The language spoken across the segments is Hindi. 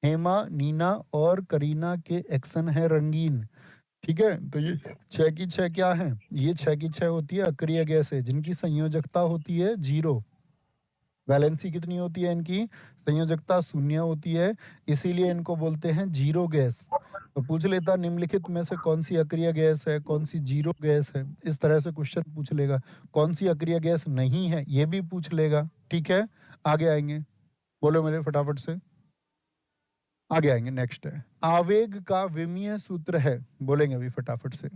हेमा, नीना और करीना के एक्शन है रंगीन। ठीक है, तो ये 6 की 6 क्या है? ये 6 की 6 होती है अक्रिय गैस है जिनकी संयोजकता होती है 0। वैलेंसी कितनी होती है इनकी? संयोजकता 0 होती है, इसीलिए इनको बोलते हैं जीरो गैस। तो पूछ लेता निम्नलिखित में से कौन सी अक्रिय गैस है, कौन सी जीरो गैस है, इस तरह से क्वेश्चन पूछ लेगा। कौन सी अक्रिय गैस नहीं है ये भी पूछ लेगा। ठीक है, आगे आएंगे, बोलो मेरे फटाफट से, आगे आएंगे। नेक्स्ट है आवेग का विमीय सूत्र है, बोलेंगे अभी फटाफट से।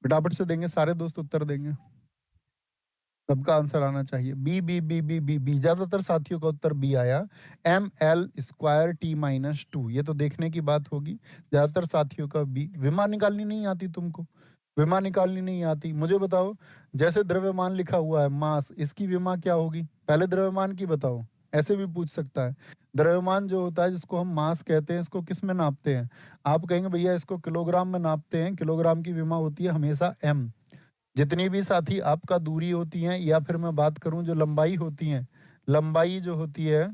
फटाफट से देंगे सारे दोस्त, उत्तर देंगे, सबका आंसर आना चाहिए। B B B B B B, ज्यादातर साथियों का उत्तर बी आया। ml² T-2, ये तो देखने की बात होगी। ज्यादातर साथियों का बी। विमा निकालनी नहीं आती तुमको? विमा निकालनी नहीं आती? मुझे बताओ, जैसे द्रव्यमान लिखा हुआ है मास, इसकी विमा क्या होगी? पहले द्रव्यमान की बताओ, ऐसे भी पूछ सकता है। द्रव्यमान जो होता है जिसको हम मास कहते हैं, इसको किस में नापते हैं? आप कहेंगे भैया इसको किलोग्राम में नापते हैं। किलोग्राम की विमा होती है हमेशा एम। जितनी भी साथी आपका दूरी होती हैं, या फिर मैं बात करूं जो लंबाई होती है, लंबाई जो होती है,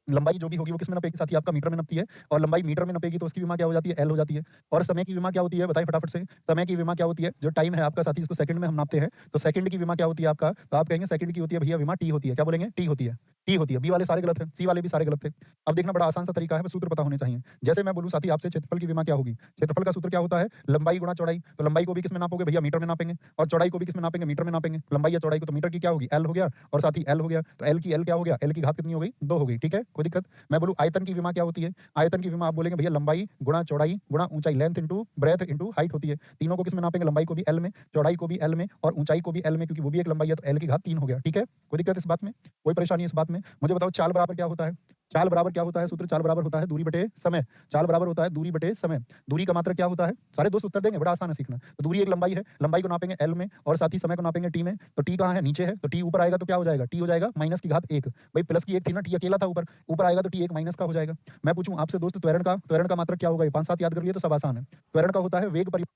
लंबाई जो भी होगी वो किस में नपेगी साथी? आपका मीटर में नपती है, और लंबाई मीटर में नपेगी तो उसकी विमा क्या हो जाती है? एल हो जाती है। और समय की विमा क्या होती है बताइए फटाफट से? समय की विमा क्या होती है? जो टाइम है आपका साथी, इसको सेकंड में हम नापते हैं, तो सेकंड की विमा क्या होती है आपका? तो आप कहेंगे सेकंड की होती है भैया विमा टी होती है। क्या बोलेंगे? टी होती है। टी होती है। बी वाले सारे गलत हैं, सी वाले भी सारे गलत थे। अब देखना बड़ा आसान सा तरीका है, बस सूत्र पता होने चाहिए। जैसे मैं बोलूं साथी आपसे क्षेत्रफल की विमा क्या होगी? क्षेत्रफल का सूत्र क्या होता है? लंबाई गुणा चौड़ाई। तो लंबाई को भी किस में नापोगे भैया? मीटर में नापेंगे। और चौड़ाई को भी किस में नापेंगे? मीटर में नापेंगे। लंबाई या चौड़ाई को तो मीटर की क्या होगी? एल हो गया, और साथ ही एल हो गया। तो एल की एल क्या हो गया? एल की घात कितनी हो गई? 2 हो गई। ठीक है, कोई दिक्कत? मैं बोलूं आयतन की विमा क्या होती है? आयतन की विमा आप बोलेंगे भैया लंबाई गुणा चौड़ाई गुणा ऊंचाई, length into breadth into height होती है। तीनों को किस में नापेंगे? लंबाई को भी एल में, चौड़ाई को भी एल में, और ऊंचाई को भी एल में, क्योंकि वो भी एक लंबाई है, तो एल की घात 3 हो गया। ठीक है, कोई दिक्कत इस बात में? कोई परेशानी इस बात में? मुझे बताओ चाल बराबर क्या होता है? चाल बराबर क्या होता है? सूत्र चाल बराबर होता है दूरी बटे समय। चाल बराबर होता है दूरी बटे समय। दूरी का मात्रक क्या होता है? सारे दोस्त उत्तर देंगे, बड़ा आसान है सीखना। तो दूरी एक लंबाई है, लंबाई को नापेंगे एल में, और साथ ही समय को नापेंगे टी में। तो टी कहाँ है? नीचे है, तो टी ऊपर आएगा तो क्या हो जाएगा? टी हो जाएगा माइनस की घात 1। भाई प्लस की 1 थी ना, टी अकेला था ऊपर, ऊपर आएगा तो टी 1 माइनस का हो जाएगा। मैं पूछूं आपसे दोस्त त्वरण का मात्रक क्या होगा? ये 5-7 याद कर लिए तो सब आसान है। त्वरण का होता है वेग परिमाण।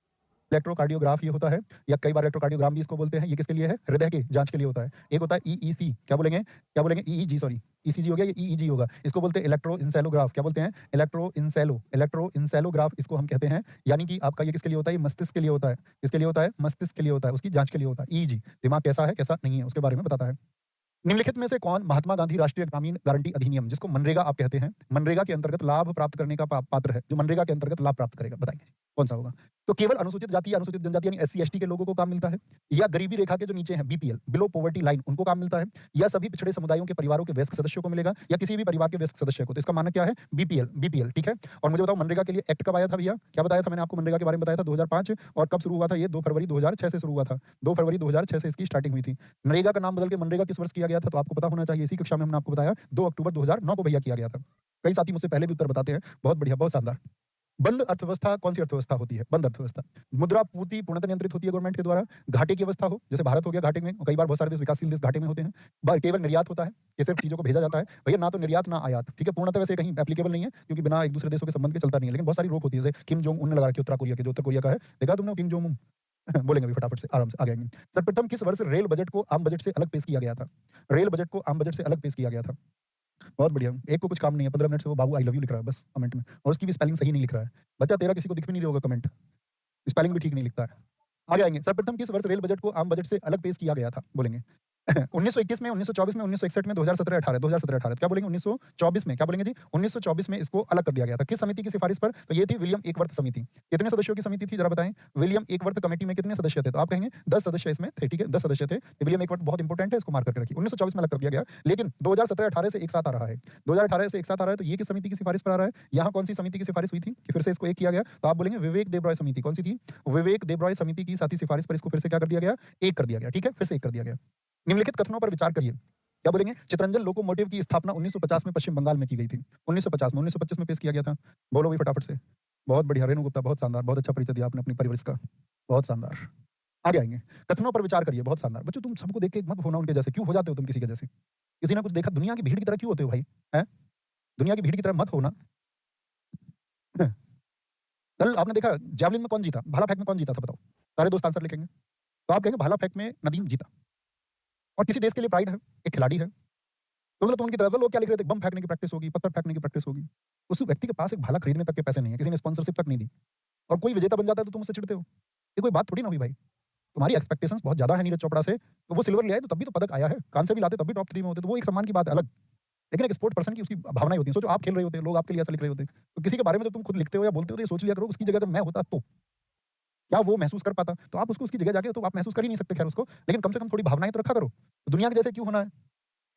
इलेक्ट्रोकार्डियोग्राफ ये होता है, या कई बार इलेक्ट्रोकार्डियोग्राम भी इसको बोलते हैं। ये किसके लिए है? हृदय की जांच के लिए होता है। एक होता है ईईसी, क्या बोलेंगे? क्या बोलेंगे? ईईजी, सॉरी, ईसीजी हो गया, ये ईईजी होगा। इसको बोलते हैं इलेक्ट्रो इंसेलोग्राफ। क्या बोलते हैं? इलेक्ट्रो इंसेलोग्राफ इसको हम कहते हैं। यानी कि आपका ये किसके लिए होता है? ये मस्तिष्क के लिए होता है। किसके लिए होता है? मस्तिष्क के लिए होता है, उसकी जांच के लिए होता है। ईईजी दिमाग कैसा है कैसा नहीं है उसके बारे में बताता है। निम्नलिखित में से कौन महात्मा गांधी राष्ट्रीय ग्रामीण गारंटी अधिनियम, जिसको मनरेगा आप कहते हैं, मनरेगा के अंतर्गत लाभ प्राप्त करने का पात्र है? जो मनरेगा के अंतर्गत लाभ प्राप्त करेगा, बताएंगे कौन सा होगा? तो केवल अनुसूचित जाति या अनुसूचित जनजाति यानी एससी एसटी के लोगों को काम मिलता है, या गरीबी रेखा के जो नीचे हैं बीपीएल, बिलो पॉवर्टी लाइन, उनको काम मिलता है, या सभी पिछड़े समुदायों के परिवारों के वयस्क सदस्यों को मिलेगा, या किसी भी परिवार के वयस्क सदस्य को? तो इसका मानक क्या है? BPL, BPL. ठीक है, और मुझे बताओ मनरेगा के लिए एक्ट कब आया था भैया? क्या बताया था मैंने आपको? मनरेगा के बारे में बताया था 2005। और कब शुरू हुआ था? ये 2 फरवरी 2006 से शुरू हुआ था। 2 फरवरी 2006 से इसकी स्टार्टिंग हुई थी। नरेगा का नाम बदल के मनरेगा किस वर्ष किया गया था? तो आपको पता होना चाहिए, इसी कक्षा में हमने आपको बताया 2 अक्टूबर 2009 को भैया किया गया था। कई साथी मुझसे पहले भी उत्तर बताते हैं, बहुत बढ़िया, बहुत शानदार। बंद अर्थव्यवस्था कौन सी अर्थव्यवस्था होती है? बंद अर्थव्यवस्था। मुद्रा पूर्ति पूर्णतः नियंत्रित होती है गवर्नमेंट के द्वारा। घाटे की अवस्था हो, जैसे भारत हो गया घाटे में, और कई बार बहुत सारे देश विकासशील देश घाटे में होते हैं। केवल निर्यात होता है, ये सिर्फ चीजों को भेजा जाता है भैया, ना तो निर्यात ना आयात। ठीक है, पूर्णतः वैसे कहीं एप्लीकेबल नहीं है, क्योंकि बिना एक दूसरे देशों के संबंध के चलता नहीं है, लेकिन बहुत सारी रोक होती है। जैसे किम जोंग उन ने लगा रखी उत्तर कोरिया के, जो उत्तर कोरिया का है, देखा तुमने किम जोंग उन? बोलेंगे अभी फटाफट से, आराम से आ जाएंगे। सर्वप्रथम किस वर्ष रेल बजट को आम बजट से अलग पेश किया गया था? रेल बजट को आम बजट से अलग पेश किया गया था। बहुत बढ़िया, एक को कुछ काम नहीं है, 15 मिनट से वो बाबू आई लव यू लिख रहा है बस कमेंट में, और उसकी भी स्पेलिंग सही नहीं लिख रहा है। बच्चा तेरा किसी को दिख भी नहीं रहा होगा कमेंट, स्पेलिंग भी ठीक नहीं लिखता है। आगे आएंगे। सर्वप्रथम किस वर्ष रेल बजट को आम बजट से अलग पेश किया गया था? बोलेंगे 1921 में, 1924 में, 1961 में, 2017-18, 2017-18। क्या बोलेंगे? 1924 में। क्या बोलेंगे जी? 1924 में इसको अलग कर दिया गया था। किस समिति की सिफारिश पर? तो ये थी विलियम एकवर्थ समिति। कितने सदस्यों की समिति थी जरा बताएं? विलियम एकवर्थ कमेटी में कितने सदस्य थे? तो आप कहेंगे 10 सदस्य इसमें थे। ठीक है, 10 सदस्य थे। तो विलियम एकवर्थ बहुत इंपॉर्टेंट है, इसको मार्क करके रखिए। 1924 में अलग कर दिया गया, लेकिन 2017-18 से एक साथ आ रहा है। 2018 से एक साथ आ रहा है, तो ये किस समिति की सिफारिश पर आ रहा है? यहाँ कौन सी समिति की सिफारिश हुई थी कि फिर से इसको एक किया गया? तो आप बोलेंगे विवेक देबरॉय समिति। कौन सी थी? विवेक देबरॉय समिति की साथी सिफारिश पर इसको फिर से क्या कर दिया गया? एक कर दिया गया। ठीक है, फिर से एक कर दिया गया। निम्नलिखित कथनों पर विचार करिए। क्या बोलेंगे? चितरंजन लोकोमोटिव की स्थापना 1950 में पश्चिम बंगाल में की गई थी। 1950 में, 1925 में पेश किया गया था। बोलो भाई फटाफट से। बहुत बढ़िया रेणु गुप्ता, बहुत शानदार, बहुत अच्छा परिचय दिया आपने अपनी परिवरिश का, बहुत शानदार। आगे आएंगे। कथनों पर विचार करिए, बहुत शानदार। बच्चों तुम सबको देख के मत होना उनके जैसे, क्यों हो जाते हो तुम किसी के जैसे? किसी ने कुछ देखा, दुनिया की भीड़ की तरह क्यों होते हो भाई? हैं? दुनिया की भीड़ की तरह मत होना। कल आपने देखा जैवलिन में कौन जीता? भाला फेंक में कौन जीता था बताओ? सारे दोस्त आंसर लिखेंगे। तो आप कहेंगे भाला फेंक में नदीम जीता। और किसी देश के लिए प्राइड है, एक खिलाड़ी है। तो मतलब तुम उनकी तरफ तो लोग क्या लिख रहे थे, बम फेंकने की प्रैक्टिस होगी, पत्थर फेंकने की प्रैक्टिस होगी। उस व्यक्ति के पास एक भाला खरीदने तक के पैसे नहीं है, किसी ने स्पॉन्सरशिप तक नहीं दी और कोई विजेता बन जाता है तो तुम उससे चिढ़ते हो। ये कोई बात थोड़ी ना हुई भाई। तुम्हारी एक्सपेक्टेशंस बहुत ज़्यादा है नीरज चोपड़ा से, तो वो सिल्वर ले आए तो तब भी तो पदक आया है, कांस्य भी लाते तब भी टॉप 3 में होते, तो वो एक सम्मान की बात है अलग। लेकिन एक स्पोर्ट पर्सन की उसकी भावनाएँ होती हैं। सोचो आप खेल रहे होते, लोग आपके लिए ऐसा लिख रहे होते, तो किसी के बारे में जब तुम खुद लिखते हो या बोलते हो तो ये सोच लिया करो उसकी जगह अगर मैं होता तो। क्या वो महसूस कर पाता? तो आप उसको उसकी जगह जाके तो आप महसूस कर ही नहीं सकते खैर उसको, लेकिन कम से कम थोड़ी भावनाएँ तो रखा करो। दुनिया के जैसे क्यों होना है?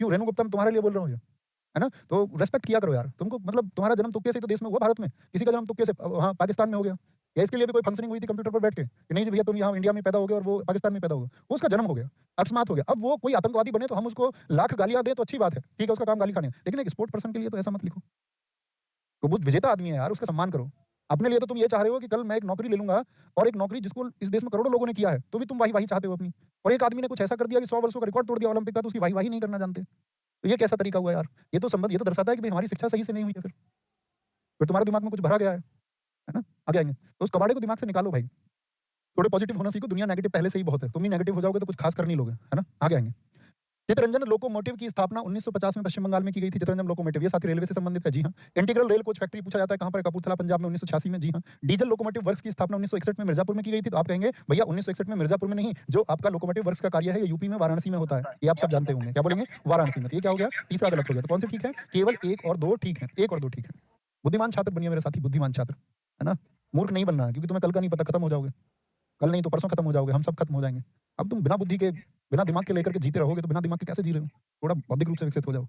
क्यों रेणु गुप्ता मैं तुम्हारे लिए बोल रहा हूँ ये, है ना? तो रिस्पेक्ट किया करो यार। तुमको मतलब तुम्हारा जन्म तुक्के से ही तो देश में हुआ भारत में, किसी का जन्म तुक्के से वहाँ पाकिस्तान में हो गया। या इसके लिए भी कोई फंक्शनिंग हुई थी कंप्यूटर पर बैठ के कि नहीं जी भैया तुम यहाँ इंडिया में पैदा हो गए और वो पाकिस्तान में पैदा हो गए। वो उसका जन्म हो गया, अकस्मात हो गया। अब वो कोई आतंकवादी बने तो हम उसको लाख गालियाँ दें तो अच्छी बात है, ठीक है उसका काम गाली खानी है। लेकिन एक स्पोर्ट पर्सन के लिए तो ऐसा मत लिखो। तो वो विजेता आदमी है यार, उसका सम्मान करो। अपने लिए तो तुम ये चाह रहे हो कि कल मैं एक नौकरी ले लूँगा और एक नौकरी जिसको इस देश में करोड़ों लोगों ने किया है, तो भी तुम वाही-वाही चाहते हो अपनी। और एक आदमी ने कुछ ऐसा कर दिया कि 100 वर्षों का रिकॉर्ड तोड़ दिया ओलंपिक का, तो उसकी वाही-वाही नहीं करना जानते। तो ये कैसा तरीका हुआ यार? ये तो दर्शाता है कि भई हमारी शिक्षा सही से नहीं हुई है फिर तुम्हारे दिमाग में कुछ भरा गया है ना? आगे आएँगे। तो उस कबाड़े को दिमाग से निकालो भाई। थोड़े पॉजिटिव होना सीखो, दुनिया नेगेटिव पहले से ही बहुत है। तुम ही नेगेटिव हो जाओगे तो कुछ खास कर नहीं लोगे, है ना? आगे आएँगे। चित्तरंजन लोकोमोटिव की स्थापना 1950 में पश्चिम बंगाल में की गई थी। चित्तरंजन लोकोमोटिव ये साथी रेलवे से संबंधित है, जी हाँ। इंटीग्रल रेल कोच फैक्ट्री पूछा जाता है कहाँ पर है? कपूरथला पंजाब में 1986 में, जी हाँ। डीजल लोकोमोटिव वर्क्स की स्थापना 1961 में मिर्जापुर में की गई थी। तो आप कहेंगे भैया 1961 में मिर्जापुर में नहीं, जो आपका लोकोमोटिव वर्क्स का कार्य है ये यूपी में वाराणसी में होता है। ये आप सब जानते होंगे। क्या बोलेंगे? वाराणसी में। तो ये क्या हो गया? तीसरा गलत हो गया। तो कौन से ठीक है? केवल 1 और 2 ठीक है। 1 और 2 ठीक है। बुद्धिमान छात्र बनिए मेरे साथी, बुद्धिमान छात्र, है ना? मूर्ख नहीं बनना है क्योंकि तुम्हें कल का नहीं पता, खत्म हो जाओगे। कल नहीं तो परसों खत्म हो जाओगे, हम सब खत्म हो जाएँगे। अब तुम बिना बुद्धि के, बिना दिमाग के लेकर के जीते रहोगे तो बिना दिमाग के कैसे जी रहे हो? थोड़ा बौद्धिक रूप से विकसित हो जाओ।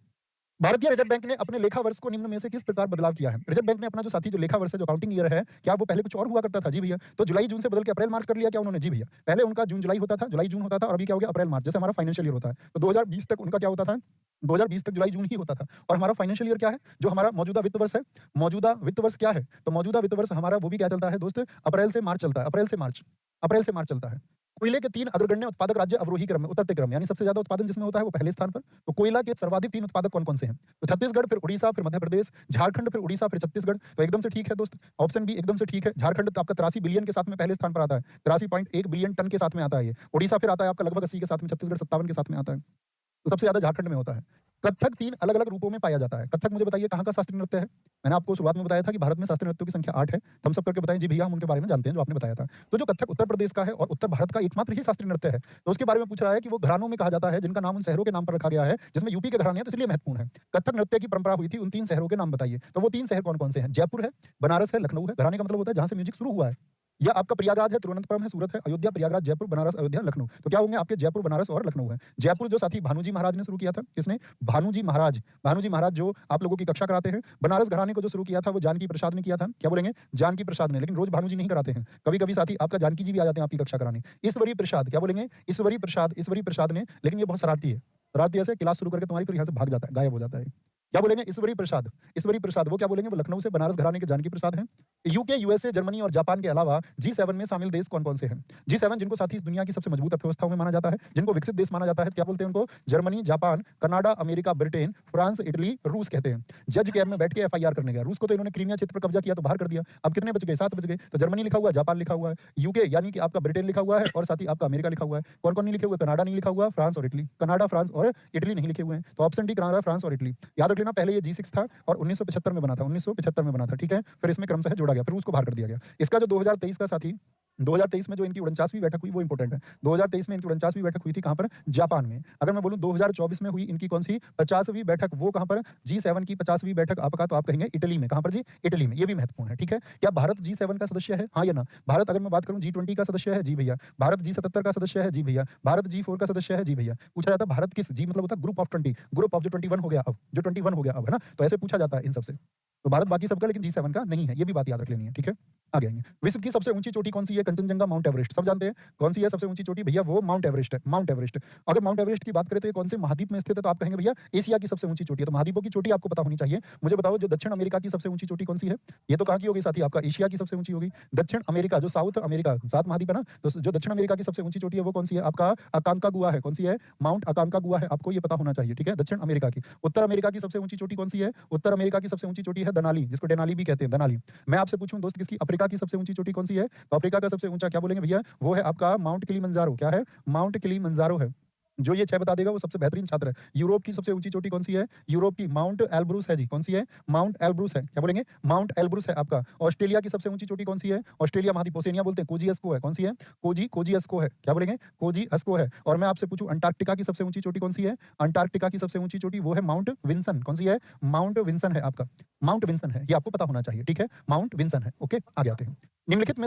भारतीय रिजर्व बैंक ने अपने लेखा वर्ष को निम्न में से किस प्रकार बदलाव किया है? रिजर्व बैंक ने अपना जो साथी जो लेखा वर्ष है, जो अकाउंटिंग ईयर है, क्या वो पहले कुछ और हुआ करता था? जी भैया। तो जुलाई जून से बदल के अप्रैल मार्च कर लिया क्या उन्होंने? जी भैया। पहले उनका जून जुलाई होता था, जुलाई जून होता था और अभी क्या हो गया? अप्रैल मार्च, जैसे हमारा फाइनेंशियल ईयर होता है। तो 2020 तक उनका क्या होता था? 2020 तक जुलाई जून ही होता था। और हमारा फाइनेंशियल ईयर क्या है? जो हमारा मौजूदा वित्त वर्ष है, मौजूदा वित्त वर्ष क्या है? तो मौजूदा वित्त वर्ष हमारा वो भी क्या चलता है दोस्त? अप्रैल से मार्च चलता है, अप्रैल से मार्च, अप्रैल से मार्च चलता है। कोयले के 3 अग्रगण्य उत्पादक राज्य अवरोही क्रम में, उतरते क्रम, यानी सबसे ज्यादा उत्पादन जिसमें होता है वो पहले स्थान पर। तो कोयला के सर्वाधिक 3 उत्पादक कौन-कौन से हैं? तो छत्तीसगढ़, फिर उड़ीसा, फिर मध्य प्रदेश, झारखंड, फिर उड़ीसा, फिर छत्तीसगढ़। तो एकदम से ठीक है दोस्त, ऑप्शन बी एकदम से ठीक है। झारखंड तो आपका 83 बिलियन के साथ में पहले स्थान पर आता है, 83.1 बिलियन टन के साथ में आता है ये। उड़ीसा फिर आता है आपका लगभग 80 के साथ में, छत्तीसगढ़ 57 के साथ में आता है। तो सबसे ज्यादा झारखंड में होता है। कत्थक 3 अलग-अलग रूपों में पाया जाता है। कत्थक मुझे बताइए कहाँ का शास्त्रीय नृत्य है? मैंने आपको शुरुआत में बताया था कि भारत में शास्त्रीय नृत्यों की संख्या 8 है। थम्स अप करके बताएं जी भैया, हम उनके बारे में जानते हैं जो आपने बताया था। तो जो कत्थक उत्तर प्रदेश का है और उत्तर भारत का एकमात्र ही शास्त्रीय नृत्य है। तो उसके बारे में पूछ रहा है कि वो घरानों में कहा जाता है जिनका नाम उन शहरों के नाम पर रखा गया है, जिसमें यूपी के घराने हैं तो इसलिए महत्वपूर्ण है। कत्थक नृत्य की परंपरा हुई थी, उन 3 शहरों के नाम बताइए। तो वो 3 शहर कौन-कौन से हैं? जयपुर है, बनारस है, लखनऊ है। घराने का मतलब होता है जहाँ से म्यूजिक शुरू हुआ है। या आपका प्रयागराज है, तिरुवनंतपुरम है, सूरत है, अयोध्या, प्रयागराज, जयपुर, बनारस, अयोध्या, लखनऊ। तो क्या होंगे आपके? जयपुर, बनारस और लखनऊ है। जयपुर जो साथी भानुजी महाराज ने शुरू किया था, किसने? भानुजी महाराज। भानुजी महाराज जो आप लोगों की कक्षा कराते हैं। बनारस घराने को जो शुरू किया था वो जानकी प्रसाद ने किया था। क्या बोलेंगे? जानकी प्रसाद ने। लेकिन रोज भानुजी नहीं कराते हैं, कभी-कभी साथी आपका जानकी जी भी आ जाते हैं आपकी कक्षा कराने। ईश्वरी प्रसाद, क्या बोलेंगे? ईश्वरी प्रसाद ने। लेकिन ये बहुत शरारती है। शरारती ऐसे क्लास शुरू करके तुम्हारी फिर यहाँ से भाग जाता है, गायब हो जाता है। क्या बोलेंगे? ईश्वरी प्रसाद। ईश्वरी प्रसाद वो क्या बोलेंगे? वो लखनऊ से बनारस घराने के जानकी प्रसाद हैं। यूके, यूएसए, जर्मनी और जापान के अलावा जी7 में शामिल देश कौन-कौन से हैं? जी7 जिनको साथी दुनिया की सबसे मजबूत अर्थव्यवस्थाओं में माना जाता है, जिनको विकसित देश माना जाता है, क्या बोलते हैं उनको? Germany, Japan, Canada, America, Britain, France, Italy, रूस कहते हैं। जज कैब में बैठ के एफआईआर करने गया। रूस को तो इन्होंने क्रीमिया क्षेत्र पर कब्जा किया तो बाहर कर दिया। अब कितने बच गए? 7 बच गए। तो जर्मनी लिखा हुआ है, जापान लिखा हुआ है, यूके यानी कि आपका ब्रिटेन लिखा हुआ है और साथ ही आपका अमेरिका लिखा हुआ है। कौन-कौन नहीं लिखे हुए? कनाडा नहीं लिखा हुआ, फ्रांस और इटली। कनाडा, फ्रांस और इटली नहीं लिखे हुए हैं। तो ऑप्शन डी कनाडा, फ्रांस और इटली। याद रख लेना, पहले ये जी6 था और 1975 में बना था, 1975 में बना था, ठीक है? फिर इसमें क्रमशः जोड़ा गया, फिर उसको बाहर कर दिया गया। इसका जो 2023 का साथी, 2023 में जो इनकी 49वीं बैठक हुई वो इंपॉर्टेंट है। 2023 में इनकी 49वीं बैठक हुई थी कहाँ पर? जापान में। अगर मैं बोलूँ 2024 में हुई इनकी कौन-सी 50वीं बैठक, वो कहाँ पर? जी7 की 50वीं बैठक आपका, तो आप कहेंगे इटली में। कहाँ पर जी? इटली में। ये भी महत्वपूर्ण है, ठीक है? क्या भारत जी7 का सदस्य है? हाँ या ना? भारत अगर मैं बात करूँ जी20 का सदस्य है? जी भैया। भारत जी77 का सदस्य है? जी भैया। भारत जी4 का सदस्य है? जी भैया। पूछा जाता है भारत किस? जी मतलब होता है ग्रुप ऑफ 20, ग्रुप ऑफ जो 21 हो गया अब, जो 21 हो गया अब, है ना? तो ऐसे पूछा जाता है इन सबसे। तो भारत बाकी सबका लेकिन जी7 का नहीं है, ये भी बात याद रख लेनी है, ठीक है? आगे आएँगे। विश्व की सबसे ऊँची चोटी कौन-सी है? Kanchenjunga, mount Everest. सब जानते हैं कौन-सी है सबसे ऊँची चोटी? भैया वो माउंट एवरेस्ट है, माउंट एवरेस्ट। अगर माउंट एवरेस्ट की बात करें तो ये कौन से महाद्वीप में स्थित है? तो आप कहेंगे भैया एशिया की सबसे ऊँची चोटी है। तो महाद्वीपों की चोटी आपको पता होनी चाहिए। मुझे बताओ जो दक्षिण अमेरिका की सबसे ऊँची चोटी कौन-सी है? ये तो कहाँ की होगी साथी? आपका एशिया की सबसे ऊँची होगी। दक्षिण अमेरिका जो साउथ अमेरिका, 7 महाद्वीप है ना? तो जो दक्षिण अमेरिका की सबसे ऊँची चोटी है वो कौन-सी है? आपका अकांकागुआ है। कौन-सी है? माउंट अकांकागुआ है, आपको ये पता होना चाहिए, ठीक है? दक्षिण अमेरिका की। उत्तर अमेरिका की सबसे ऊँची चोटी कौन-सी है? उत्तर अमेरिका की सबसे ऊँची चोटी है देनाली, जिसको डेनाली भी कहते हैं, देनाली। मैं आपसे पूछूँ दोस्त किसकी? अफ्रीका की सबसे ऊँची चोटी कौन-सी है? तो अफ्रीका का सबसे ऊँचा क्या बोलेंगे भैया? वो है आपका माउंट किलिमंजारो। क्या है? माउंट किलिमंजारो है। जो ये 6 बता देगा वो सबसे बेहतरीन छात्र है। यूरोप की सबसे ऊँची चोटी कौन-सी है? यूरोप की माउंट एल्ब्रूस है जी। कौन-सी है? माउंट एल्ब्रूस है। क्या बोलेंगे? माउंट एल्ब्रूस है आपका। ऑस्ट्रेलिया की सबसे ऊँची चोटी कौन-सी है? ऑस्ट्रेलिया महाद्वीप ओशिनिया बोलते हैं, कोजिएस्को है। कौन-सी है? कोजिएस्को है। क्या बोलेंगे? कोजिएस्को है। और मैं आपसे पूछूँ अंटार्कटिका की सबसे ऊँची चोटी कौन-सी है? अंटार्कटिका की सबसे ऊँची चोटी वो है माउंट विल्सन। कौन-सी है? माउंट विल्सन है आपका। माउंट विल्सन है। ये आपको पता होना चाहिए, ठीक है? माउंट विल्सन है। ओके, आगे आते हैं। निम्नलिखित में